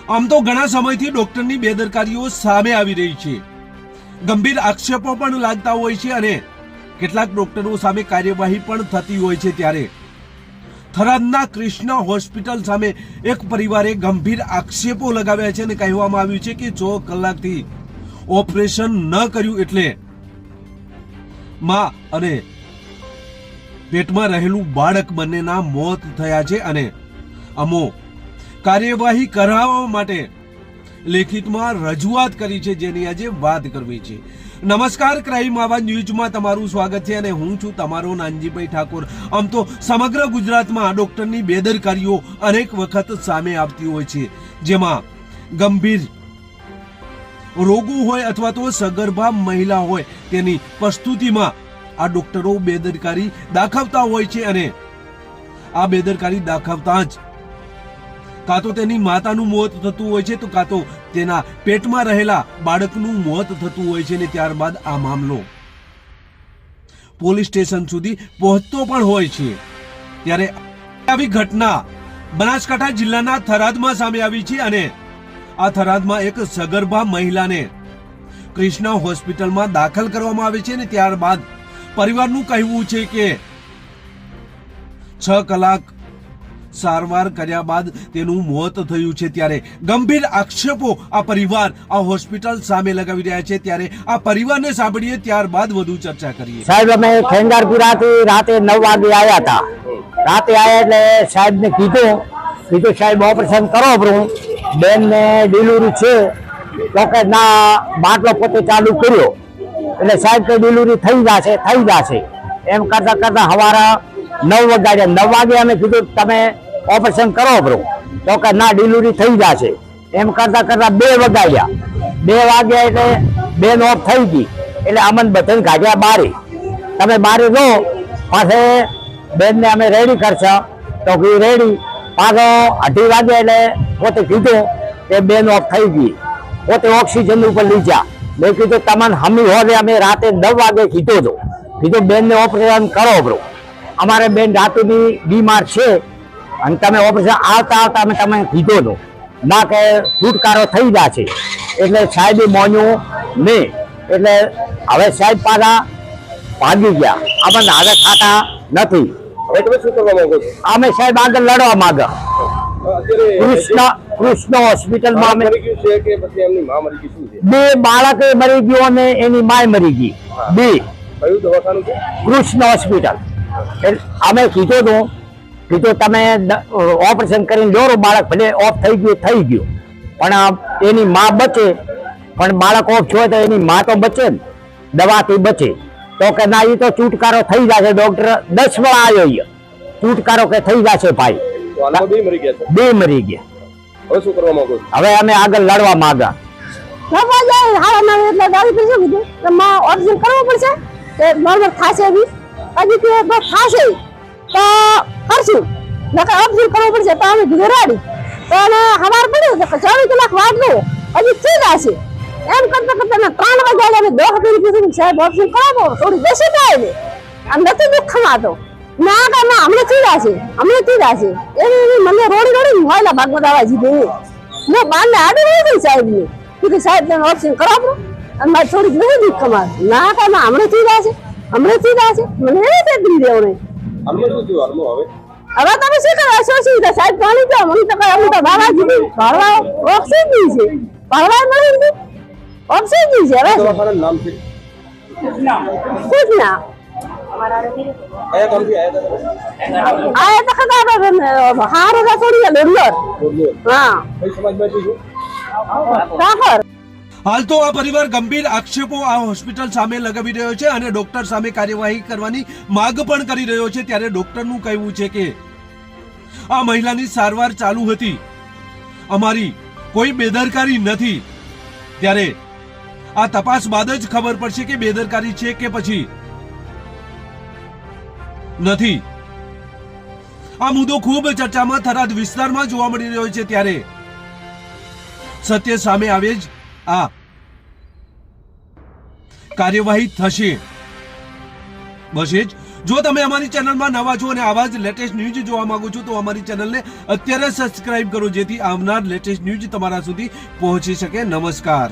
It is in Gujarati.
આમ તો ઘણા સમયથી ડોક્ટરની બેદરકારીઓ સામે આવી રહી છે, ગંભીર આક્ષેપો પણ લાગતા હોય છે અને કેટલાક ડોક્ટરો સામે કાર્યવાહી પણ થતી હોય છે। ત્યારે થરાદના કૃષ્ણ હોસ્પિટલ સામે એક પરિવારે ગંભીર આક્ષેપો લગાવ્યા છે અને કહેવામાં આવ્યું છે કે 6 કલાકથી ઓપરેશન ન કર્યું એટલે માં અને પેટમાં રહેલું બાળક બંનેના મોત થયા છે અને અમો કાર્યવાહી કરાવવા માટે લેખિતમાં રજૂઆત કરી છે, જેની આજે વાત કરવી છે। નમસ્કાર, ક્રાઇમ આવાજ ન્યૂઝમાં તમારું સ્વાગત છે અને હું છું તમારો નાનજીભાઈ ઠાકોર। આમ તો સમગ્ર ગુજરાતમાં ડોક્ટરની બેદરકારીઓ અનેક વખત સામે આવતી હોય છે, જેમાં ગંભીર રોગો હોય અથવા તો સગર્ભા મહિલા હોય તેની પ્રસ્તુતિમાં આ ડોક્ટરો બેદરકારી દાખવતા હોય છે અને આ બેદરકારી દાખવતા જ કાં તો તેની માતાનું મોત થતું હોય છે તો કાં તો તેના પેટમાં રહેલા બાળકનું મોત થતું હોય છે અને ત્યારબાદ આ મામલો પોલીસ સ્ટેશન સુધી પહોંચતો પણ હોય છે। ત્યારે આવી ઘટના બનાસકાંઠા જિલ્લાના થરાદમાં સામે આવી છે અને આ થરાદમાં એક સગર્ભા મહિલાને કૃષ્ણ હોસ્પિટલમાં દાખલ કરવામાં આવે છે અને ત્યારબાદ પરિવારનું કહેવું છે કે 6 કલાક સારવાર કર્યા બાદ તેનું મોત થયું છે। ત્યારે ગંભીર આક્ષેપો આ પરિવાર આ હોસ્પિટલ સામે લગાવી રહ્યા છે। ત્યારે આ પરિવારને સાંભળીએ, ત્યારબાદ વધુ ચર્ચા કરીએ। સાહેબ, અમે ખેંગારપુરાથી રાતે 9 વાગે આવ્યા હતા। રાતે આવ્યા એટલે સાહેબને કીધું સાહેબ ઓપરેશન કરો બ્રું, બેનને ડિલિવરી છે તો કે ના, બાટલો પોતે ચાલુ કર્યો એટલે સાહેબ કે ડિલિવરી થઈ જશે એમ કરતા કરતા સવારે 9 વાગ્યા। 9 વાગે અમે કીધું તમે ઓપરેશન કરો બ્રો, તો કે ના, ડિલિવરી થઈ જશે એમ કરતા કરતા 2 વાગ્યા। 2 વાગ્યા એટલે બેન ઓફ થઈ ગઈ એટલે અમને બધાને કાઢ્યા બારે। તમે બારે રહો, પાસે બેનને અમે રેડી કરશો તો કે રેડી। પાછો 2:30 વાગે એટલે પોતે કીધું કે બેન ઓફ થઈ ગઈ, પોતે ઓક્સિજન ઉપર લઈ જા। મેં કીધું તમને હમી હોદે અમે રાતે 9 વાગે કીધું બેનને ઓપરેશન કરો બ્રો, અમારે બેન રાતુની બીમાર છે અને તમે ઓપરેશન આવતા અમે તમે કીધું ના કે છુટકારો થઈ જશે એટલે સાહેબે મોન્યું નહીં એટલે હવે સાહેબ પાછા ભાગી ગયા, આપણને હવે ખાતા નથી। અમે સાહેબ આગળ લડવા માંગે કૃષ્ણ હોસ્પિટલમાં અમે 2 બાળક મરી ગયો અને એની માય મરી ગઈ 2। કૃષ્ણ હોસ્પિટલ અમે કીધું તમે ઓપરેશન કરીને દોરો, બાળક ભલે ઓફ થઈ ગયું પણ એની માં બચે, પણ બાળક ઓફ છો તો એની માં તો બચે ને, દવાથી બચે તો કે ના, એ તો છુટકારો થઈ જશે। ડોક્ટર 10 વાર આવ્યો, છુટકારો કે થઈ જશે ભાઈ, 2 મરી ગયા। હવે શું કરવા માંગો? હવે અમે આગળ લડવા માંગા। ઓપરેશન કરવું પડશે કે નોર્મલ થશે, હજી કે થશે તો કરશું, નકર ઓપરેશન કરવું પડશે તો અમે કીધું રેડી। તો સવાર પડ્યું તો 24 કલાક વાટ લો, હજી થઈ જશે એમ કરતા કરતા 3 વાગ્યા અમે દોખ કરી કીધું સાહેબ ઓપરેશન કરાવો, થોડી બેસી જાય ને આમ નથી દુઃખ ખમાતો ના કે ના, હમણાં થઈ જશે એની મને રોડી મોયલા ભાગવત આવા જીધે મેં બારને આડી રહી ગઈ સાહેબને કીધું સાહેબ તમે ઓપરેશન કરાવો અને મારે થોડીક નથી દુઃખ ખમાત ના કે ના, હમણાં થઈ જશે મને એવી ફેકડી દેવું નહીં। હવે તમે શું કરવા શું સાહેબ પાણી દો, મને તો કઈ અમને તો બાબા જીધી ભરવા ઓક્સિજન છે, ભરવા મળી ઓક્સિજન છે। હવે નામ છે કૃષ્ણ આયા તો ખબર હારો રસોડી ડોલર હા કાફર। હાલ તો આ પરિવાર ગંભીર આક્ષેપો આ હોસ્પિટલ સામે લગાવી રહ્યો છે અને ડોક્ટર સામે કાર્યવાહી કરવાની માંગ પણ કરી રહ્યો છે। ત્યારે ડોક્ટરનું કહેવું છે કે આ મહિલાની સારવાર ચાલુ હતી, અમારી કોઈ બેદરકારી નથી। ત્યારે આ તપાસ બાદ જ ખબર પડશે કે બેદરકારી છે કે પછી નથી। આ મુદ્દો ખૂબ ચર્ચામાં થરાદ વિસ્તારમાં જોવા મળી રહ્યો છે। ત્યારે સત્ય સામે આવે જ આ કાર્યવાહી થશે, બસ એ જ જો તમે અમારી ચેનલમાં નવા છો અને આવા જ લેટેસ્ટ ન્યૂઝ જોવા માંગો છો તો અમારી ચેનલને અત્યારે સબસ્ક્રાઇબ કરો, જેથી આવનાર લેટેસ્ટ ન્યૂઝ તમારા સુધી પહોંચી શકે. નમસ્કાર.